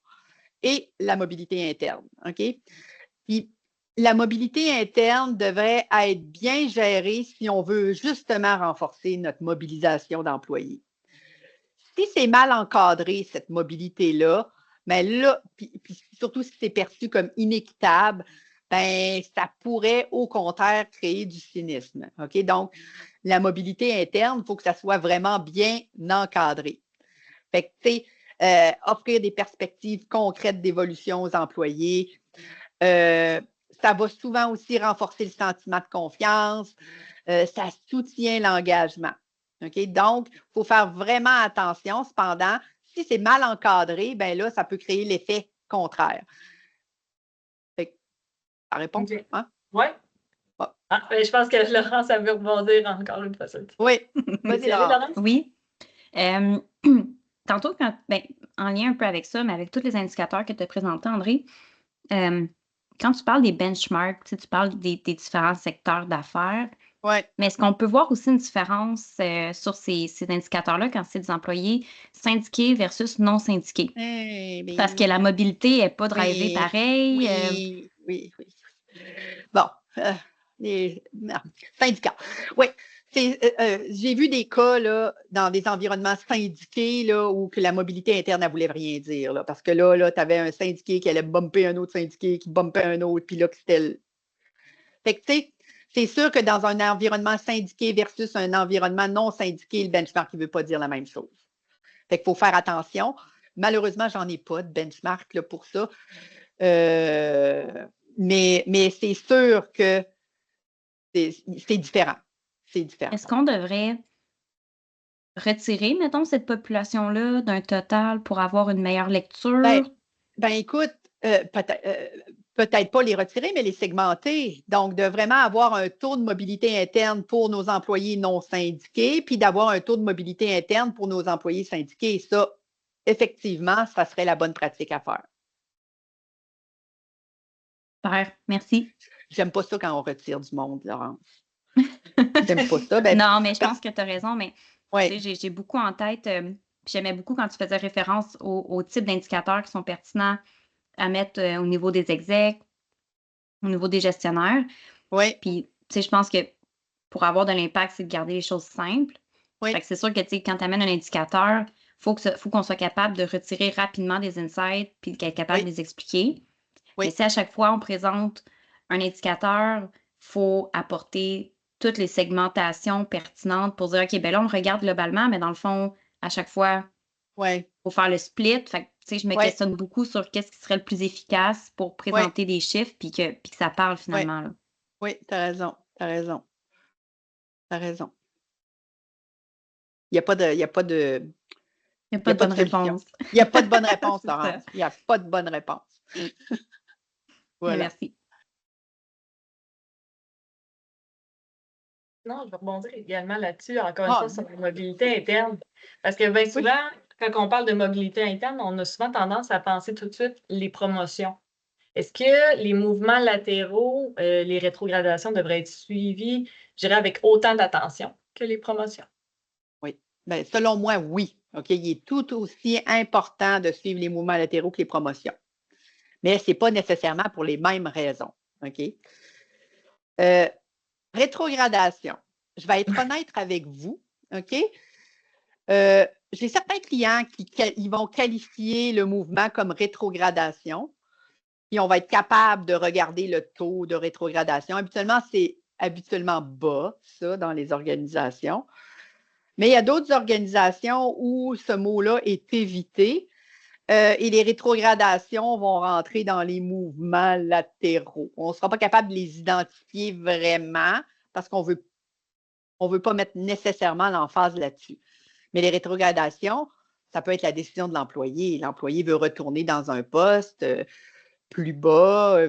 et la mobilité interne. OK? Puis la mobilité interne devrait être bien gérée si on veut justement renforcer notre mobilisation d'employés. Si c'est mal encadré, cette mobilité-là, mais là, puis surtout si c'est perçu comme inéquitable, ben, ça pourrait au contraire créer du cynisme. OK? Donc, la mobilité interne, il faut que ça soit vraiment bien encadré. Fait que, tu sais, offrir des perspectives concrètes d'évolution aux employés. Ça va souvent aussi renforcer le sentiment de confiance. Ça soutient l'engagement. OK? Donc, il faut faire vraiment attention. Cependant, si c'est mal encadré, ben là, ça peut créer l'effet contraire. Fait que, ça répond? OK. Hein? Oui. Bon. Ah, ben, je pense que Laurence a vu rebondir encore une fois. Oui. Vas-y, Laurence. Oui. Tantôt, en lien un peu avec ça, mais avec tous les indicateurs que tu as présentés, André, quand tu parles des benchmarks, tu parles des différents secteurs d'affaires, Oui. mais est-ce qu'on peut voir aussi une différence sur ces indicateurs-là quand c'est des employés syndiqués versus non syndiqués? Parce que la mobilité n'est pas drivée pareil. Oui. Bon, syndicats. Oui, j'ai vu des cas là, dans des environnements syndiqués là, où que la mobilité interne ne voulait rien dire. Là, parce que là tu avais un syndiqué qui allait bumper un autre syndiqué, qui bumpait un autre, puis là, que c'était le... Fait que, tu sais, c'est sûr que dans un environnement syndiqué versus un environnement non syndiqué, le benchmark ne veut pas dire la même chose. Fait qu'il faut faire attention. Malheureusement, j'en ai pas de benchmark là, pour ça. Mais c'est sûr que c'est différent. C'est différent. Est-ce qu'on devrait retirer, mettons, cette population-là d'un total pour avoir une meilleure lecture? Ben écoute, peut-être pas les retirer, mais les segmenter. Donc, de vraiment avoir un taux de mobilité interne pour nos employés non syndiqués, puis d'avoir un taux de mobilité interne pour nos employés syndiqués. Ça, effectivement, ça serait la bonne pratique à faire. Super, merci. J'aime pas ça quand on retire du monde, Laurence. J'aime pas ça. Non, mais je pense que tu as raison, mais ouais. j'ai beaucoup en tête, puis j'aimais beaucoup quand tu faisais référence au type d'indicateurs qui sont pertinents à mettre au niveau des execs, au niveau des gestionnaires. Oui. Puis, tu sais, je pense que pour avoir de l'impact, c'est de garder les choses simples. Oui. Fait que c'est sûr que, tu sais, quand tu amènes un indicateur, faut qu'on soit capable de retirer rapidement des insights puis d'être capable de les expliquer. Oui. Mais si à chaque fois on présente un indicateur, il faut apporter toutes les segmentations pertinentes pour dire, OK, ben là, on le regarde globalement, mais dans le fond, à chaque fois, il faut faire le split. Fait que, tu sais, je me questionne beaucoup sur qu'est-ce qui serait le plus efficace pour présenter des chiffres puis que ça parle finalement. Là. Oui, tu as raison. Tu as raison. Tu as raison. Il n'y a pas de. Il n'y a pas de bonne réponse. Il n'y a pas de bonne réponse, Laurence. Il n'y a pas de bonne réponse. Voilà. Merci. Non, je vais rebondir également là-dessus, encore une fois, sur la mobilité interne. Parce que bien souvent, quand on parle de mobilité interne, on a souvent tendance à penser tout de suite les promotions. Est-ce que les mouvements latéraux, les rétrogradations devraient être suivis, je dirais, avec autant d'attention que les promotions? Oui. Bien, selon moi, oui. OK? Il est tout aussi important de suivre les mouvements latéraux que les promotions. Mais ce n'est pas nécessairement pour les mêmes raisons. OK? Rétrogradation. Je vais être honnête avec vous. OK? J'ai certains clients qui vont qualifier le mouvement comme rétrogradation. Puis on va être capable de regarder le taux de rétrogradation. Habituellement, c'est habituellement bas, ça, dans les organisations. Mais il y a d'autres organisations où ce mot-là est évité. et les rétrogradations vont rentrer dans les mouvements latéraux. On ne sera pas capable de les identifier vraiment parce qu'on veut pas mettre nécessairement l'emphase là-dessus. Mais les rétrogradations, ça peut être la décision de l'employé. L'employé veut retourner dans un poste plus bas,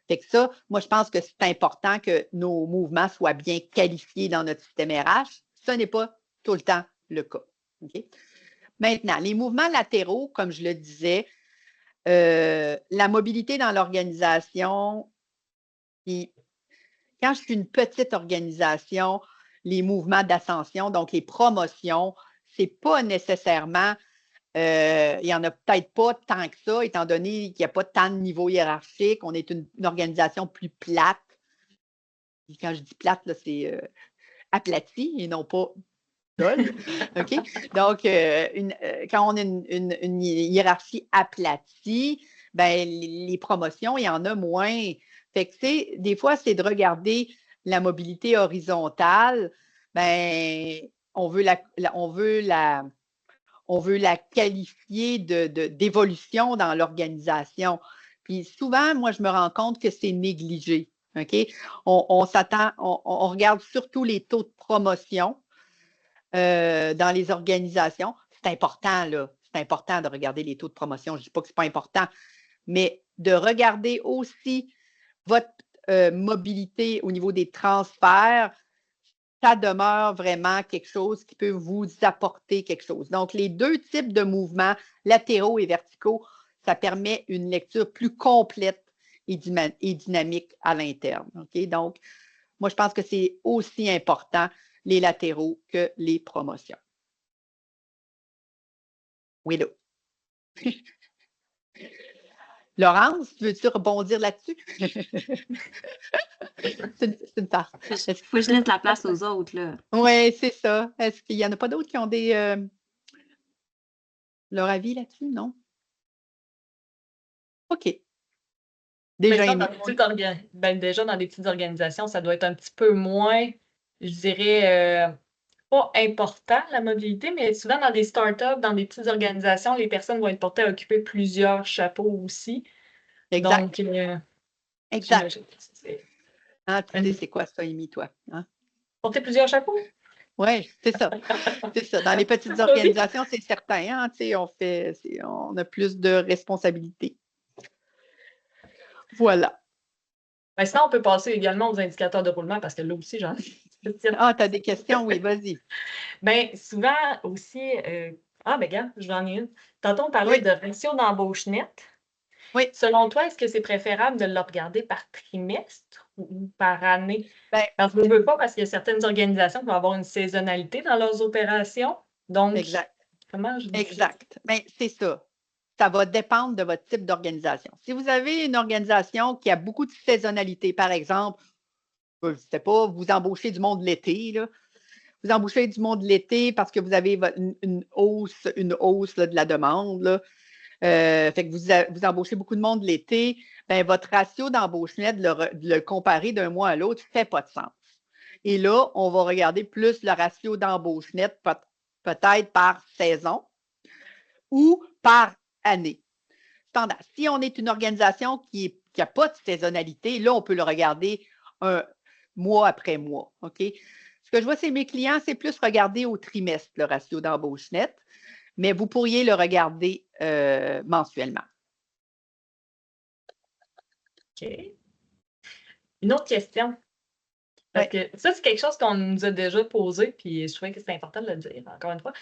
fait que ça, moi, je pense que c'est important que nos mouvements soient bien qualifiés dans notre système RH. Ce n'est pas tout le temps le cas. Okay? Maintenant, les mouvements latéraux, comme je le disais, la mobilité dans l'organisation, puis quand je suis une petite organisation, les mouvements d'ascension, donc les promotions, ce n'est pas nécessairement, il n'y en a peut-être pas tant que ça, étant donné qu'il n'y a pas tant de niveaux hiérarchiques. On est une organisation plus plate. Et quand je dis plate, c'est aplati et non pas dole. OK? Donc, quand on a une hiérarchie aplatie, ben, les promotions, il y en a moins. Fait que, des fois, c'est de regarder la mobilité horizontale. Ben, on veut la qualifier d'évolution dans l'organisation. Puis souvent, moi, je me rends compte que c'est négligé. OK? On regarde surtout les taux de promotion dans les organisations. C'est important, là. C'est important de regarder les taux de promotion. Je ne dis pas que ce n'est pas important, mais de regarder aussi votre mobilité au niveau des transferts, ça demeure vraiment quelque chose qui peut vous apporter quelque chose. Donc, les deux types de mouvements, latéraux et verticaux, ça permet une lecture plus complète et dynamique à l'interne. Okay? Donc, moi, je pense que c'est aussi important les latéraux que les promotions. Oui, là. Laurence, veux-tu rebondir là-dessus? c'est une farce. Faut que je laisse la place aux autres, là. Oui, c'est ça. Est-ce qu'il n'y en a pas d'autres qui ont leur avis là-dessus? Non? OK. Déjà dans des petites organisations, ça doit être un petit peu moins, je dirais, pas important, la mobilité, mais souvent dans des startups, dans des petites organisations, les personnes vont être portées à occuper plusieurs chapeaux aussi. Exact. Donc, exact. Tu sais, c'est quoi ça, Amy, toi? Hein? Porter plusieurs chapeaux? Oui, c'est ça. C'est ça. Dans les petites organisations, c'est certain. Hein? On a plus de responsabilités. Voilà. Ben, sinon, on peut passer également aux indicateurs de roulement parce que là aussi, j'en ai. Ah, tu as des questions? Oui, vas-y. Bien, souvent aussi, ben gars, j'en ai une. Tantôt, on parlait de ratio d'embauche nette. Oui. Selon toi, est-ce que c'est préférable de le regarder par trimestre ou par année? Ben, parce que je ne veux pas, parce qu'il y a certaines organisations qui vont avoir une saisonnalité dans leurs opérations. Donc, comment je dis Exact. Mais c'est ça. Ça va dépendre de votre type d'organisation. Si vous avez une organisation qui a beaucoup de saisonnalité, par exemple, je ne sais pas, vous embauchez du monde l'été, là. Vous embauchez du monde l'été parce que vous avez une hausse là, de la demande. Là. Fait que vous embauchez beaucoup de monde l'été, ben, votre ratio d'embauche nette, de le comparer d'un mois à l'autre, ne fait pas de sens. Et là, on va regarder plus le ratio d'embauche nette peut-être par saison ou par année. Cependant, si on est une organisation qui n'a pas de saisonnalité, là, on peut le regarder mois après mois. OK? Ce que je vois, c'est mes clients, c'est plus regarder au trimestre le ratio d'embauche nette, mais vous pourriez le regarder mensuellement. OK. Une autre question. Parce que ça, c'est quelque chose qu'on nous a déjà posé, puis je trouvais que c'est important de le dire, encore une fois.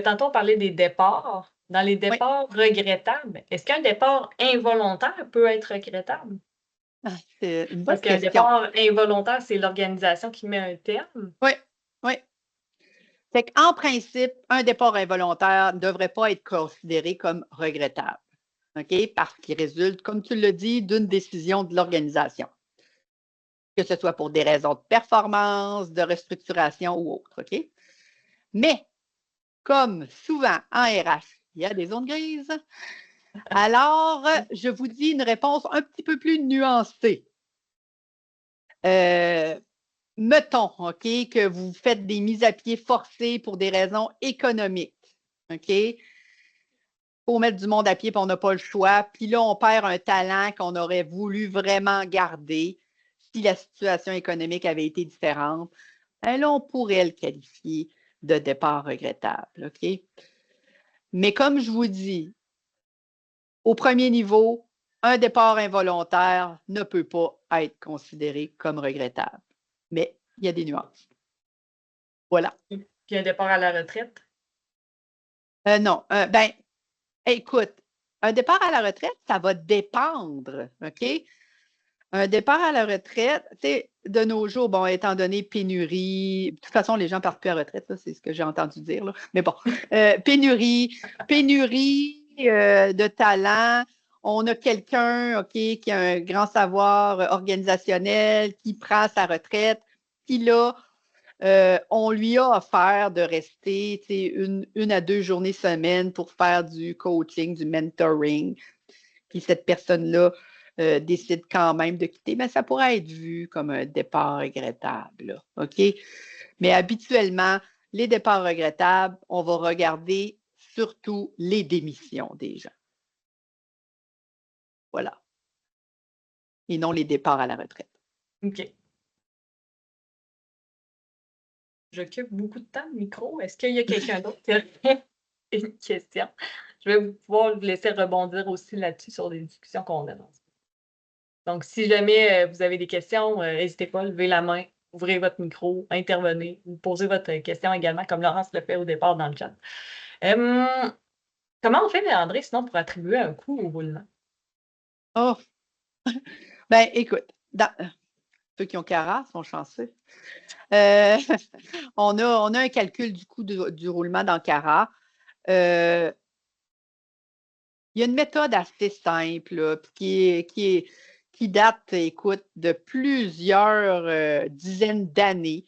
Tantôt, on parlait des départs. Dans les départs regrettables, est-ce qu'un départ involontaire peut être regrettable? C'est une bonne Parce qu'un départ involontaire, c'est l'organisation qui met un terme. Oui, oui. Fait qu'en principe, un départ involontaire ne devrait pas être considéré comme regrettable. OK? Parce qu'il résulte, comme tu l'as dit, d'une décision de l'organisation. Que ce soit pour des raisons de performance, de restructuration ou autre. OK? Mais, comme souvent en RH, il y a des zones grises. Alors, je vous dis une réponse un petit peu plus nuancée. Mettons, OK, que vous faites des mises à pied forcées pour des raisons économiques. OK? faut mettre du monde à pied, puis on n'a pas le choix. Puis là, on perd un talent qu'on aurait voulu vraiment garder si la situation économique avait été différente. Ben là, on pourrait le qualifier de départ regrettable. OK? Mais comme je vous dis, au premier niveau, un départ involontaire ne peut pas être considéré comme regrettable. Mais il y a des nuances. Voilà. Puis un départ à la retraite? Non. Écoute, un départ à la retraite, ça va dépendre. OK? Un départ à la retraite, tu sais, de nos jours, bon, étant donné pénurie, de toute façon, les gens ne partent plus à la retraite, c'est ce que j'ai entendu dire, là. Mais bon, pénurie de talent. On a quelqu'un, OK, qui a un grand savoir organisationnel, qui prend sa retraite, puis là, on lui a offert de rester une à 2 journées semaine pour faire du coaching, du mentoring. Puis cette personne-là décide quand même de quitter, mais ça pourrait être vu comme un départ regrettable. Là, OK? Mais habituellement, les départs regrettables, on va regarder surtout les démissions des gens. Voilà. Et non les départs à la retraite. OK. J'occupe beaucoup de temps le micro. Est-ce qu'il y a quelqu'un d'autre qui a une question? Je vais pouvoir vous laisser rebondir aussi là-dessus sur des discussions qu'on a. Donc, si jamais vous avez des questions, n'hésitez pas, levez la main, ouvrez votre micro, intervenez, ou posez votre question également, comme Laurence le fait au départ dans le chat. Comment on fait, André, sinon, pour attribuer un coût au roulement? Oh! Ben, écoute, ceux qui ont Cara sont chanceux. On a un calcul du coût du roulement dans Cara. Il y a une méthode assez simple là, qui date, écoute, de plusieurs dizaines d'années.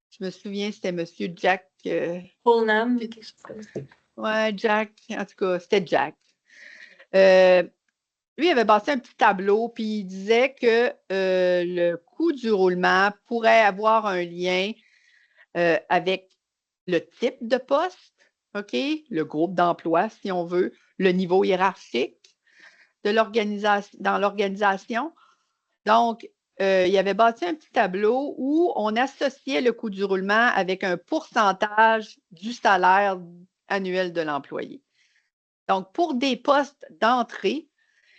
Je me souviens, c'était M. Jack. Pullman, quelque chose comme ça. Ouais, Jack. En tout cas, c'était Jack. Lui, il avait bâti un petit tableau, puis il disait que le coût du roulement pourrait avoir un lien avec le type de poste, OK, le groupe d'emploi, si on veut, le niveau hiérarchique de dans l'organisation. Donc, il avait bâti un petit tableau où on associait le coût du roulement avec un pourcentage du salaire annuel de l'employé. Donc, pour des postes d'entrée,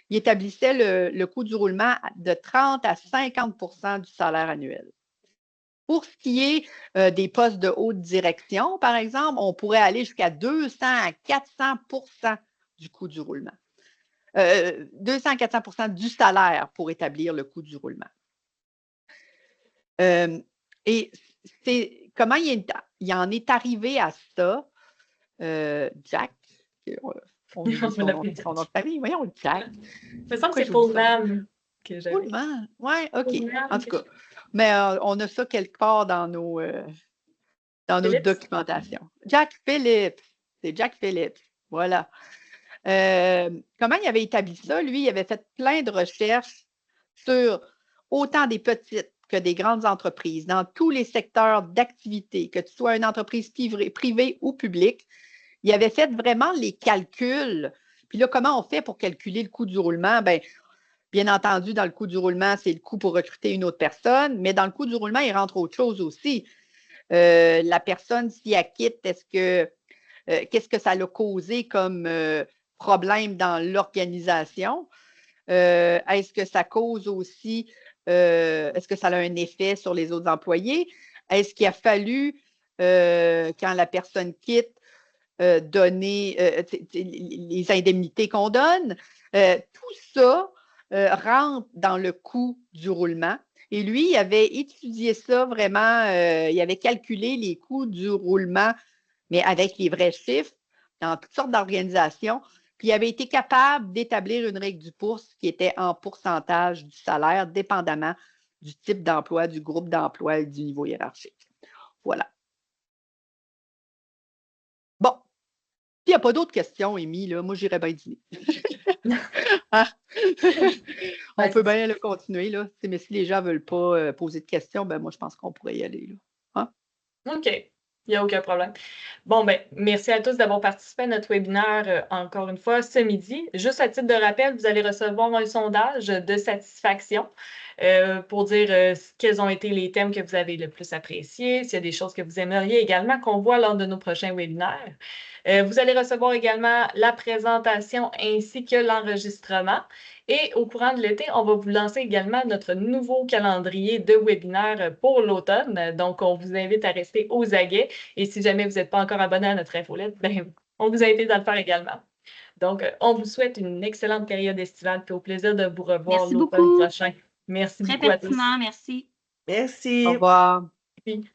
il établissait le coût du roulement de 30 à 50 du salaire annuel. Pour ce qui est des postes de haute direction, par exemple, on pourrait aller jusqu'à 200 à 400 du coût du roulement. 200 à 400 du salaire pour établir le coût du roulement. Et c'est comment il en est arrivé à ça, Jack. On dit son nom de famille. Voyons, Jack. Il me semble que c'est Pullman que j'avais. Pullman, oui, OK. En tout cas, mais on a ça quelque part dans nos documentations. Jack Phillips. C'est Jack Phillips. Voilà. Comment il avait établi ça? Lui, il avait fait plein de recherches sur autant des petites que des grandes entreprises, dans tous les secteurs d'activité, que tu sois une entreprise privée ou publique. Il avait fait vraiment les calculs. Puis là, comment on fait pour calculer le coût du roulement? Bien entendu, dans le coût du roulement, c'est le coût pour recruter une autre personne, mais dans le coût du roulement, il rentre autre chose aussi. La personne, si elle quitte, qu'est-ce que ça l'a causé comme problème dans l'organisation? Est-ce que ça cause aussi, est-ce que ça a un effet sur les autres employés? Est-ce qu'il a fallu, quand la personne quitte, donner les indemnités qu'on donne? Tout ça rentre dans le coût du roulement. Et lui, il avait étudié ça vraiment, il avait calculé les coûts du roulement, mais avec les vrais chiffres, dans toutes sortes d'organisations. Puis il avait été capable d'établir une règle du pouce qui était en pourcentage du salaire, dépendamment du type d'emploi, du groupe d'emploi et du niveau hiérarchique. Voilà. Bon. S'il n'y a pas d'autres questions, Amy, là, moi, j'irais bien dîner. Hein? On peut bien le continuer, là. Mais si les gens ne veulent pas poser de questions, moi, je pense qu'on pourrait y aller. Là. Hein? OK. Il n'y a aucun problème. Bon, ben, merci à tous d'avoir participé à notre webinaire encore une fois ce midi. Juste à titre de rappel, vous allez recevoir un sondage de satisfaction pour dire quels ont été les thèmes que vous avez le plus appréciés, s'il y a des choses que vous aimeriez également qu'on voit lors de nos prochains webinaires. Vous allez recevoir également la présentation ainsi que l'enregistrement. Et au courant de l'été, on va vous lancer également notre nouveau calendrier de webinaires pour l'automne. Donc, on vous invite à rester aux aguets. Et si jamais vous n'êtes pas encore abonné à notre infolette, ben, on vous invite à le faire également. Donc, on vous souhaite une excellente période estivale et au plaisir de vous revoir l'automne prochain. Merci beaucoup à tous. Très pertinent, merci. Merci. Au revoir. Puis,